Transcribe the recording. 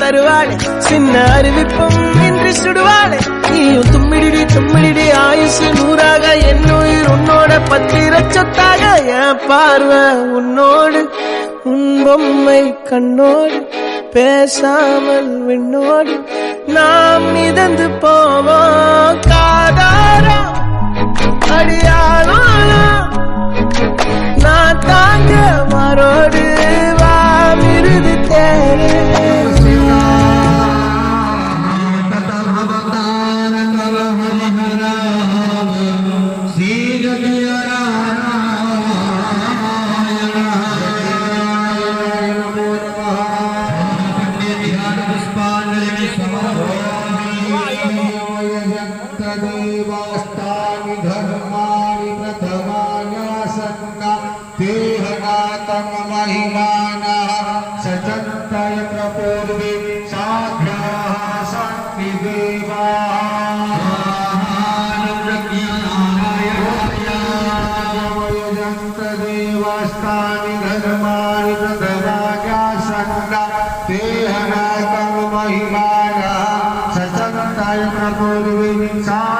தருவாளே சின்ன அறிவிப்பும் இன்றி சுடுவாளே நீயும் தும்மிடி தும்மிடி ஆயுசு நூறாக என்னுயிர் உன்னோட பத்திர சொத்தாக என் பார்வை உன்னோடு உன் பொம்மை கண்ணோடு பேசாமல் விண்ணோடு நாம் மிதந்து போவோம் காதாரா அடியாளோம் நான் தாங்க மாறோடு வா மிருது தேரு महिमाना सचंताय प्रभुर्विसा